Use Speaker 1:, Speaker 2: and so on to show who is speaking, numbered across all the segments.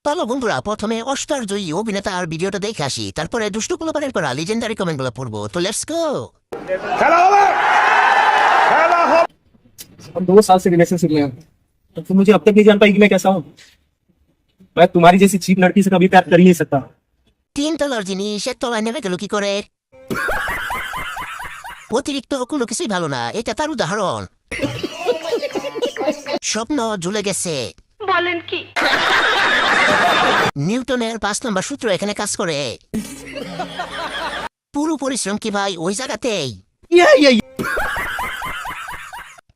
Speaker 1: চলো বন্ধুরা, প্রথমে অস্কার জয়ী অভিনেতার ভিডিওটা দেখে আসি, তারপরে দুষ্টু পোলাপানের করা লিজেন্ডারি কমেন্টগুলো পড়বো। তো লেটস গো।
Speaker 2: हम 2 साल से रिलेशनशिप में हैं तो तुम मुझे अब तक नहीं जान पाई कि मैं कैसा हूँ। मैं तुम्हारी जैसी चीप लड़की से कभी प्यार कर ही नहीं सकता।
Speaker 1: 3 তলার জিনিস 1 তলায় নেমে গেল কি করে? অতিরিক্ত কোনো কিছুই ভালো না, এটা তার উদাহরণ। স্বপ্ন ঝুলে গেছে।
Speaker 3: বলেন কি?
Speaker 1: নিউটনের 5 নম্বর সূত্র এখানে কাজ করে। পুরো পরিশ্রম কি ভাই ওই জায়গাতেই?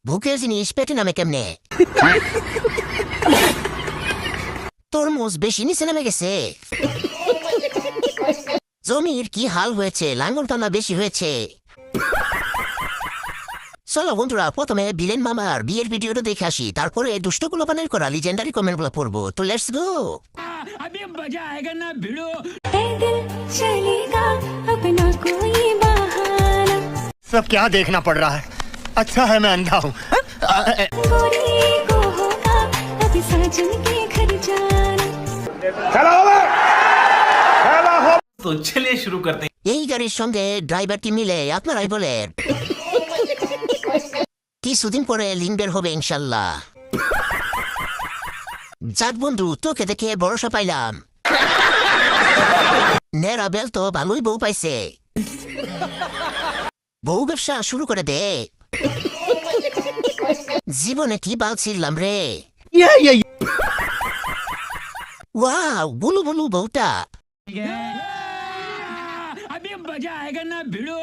Speaker 1: ভুকের জিনিস পেটে নামে কেমনে? তরমুজ বেশি নিচে নেমে গেছে। জমির কি হাল হয়েছে, লাঙ্গল টানা বেশি হয়েছে। চলো বন্ধুরা, প্রথমে বিলেন মামার বিয়ের ভিডিওটা দেখে আসি, তারপরে দুষ্ট পোলাপানের করা লিজেন্ডারি কমেন্টগুলো পড়বো। তো লেটস গো।
Speaker 4: ऐ दिल चलेगा अपना कोई बहाना
Speaker 5: सब क्या देखना पड़ रहा है। अच्छा है मैं अंधा हूँ।
Speaker 4: गोरी को होगा अभी साजन के घर जाना
Speaker 6: तो चलिए शुरू करते हैं।
Speaker 1: এই গাড়ির সঙ্গে ড্রাইভারটি মিলে আপনারাই বলেন। কিছুদিন পরে লিঙ্ক বের হবে ইনশাল্লাহ। যাক বন্ধু, তোকে দেখে ভরসা পাইলাম। নেরা বেল তো ভালোই বউ পাইছে। বউ ব্যবসা শুরু করে দে। জীবনে কি বালছিলাম রে। ওয়াও, বুলু বুলু বউটা।
Speaker 6: अभी मजा आएगा ना भिड़ो।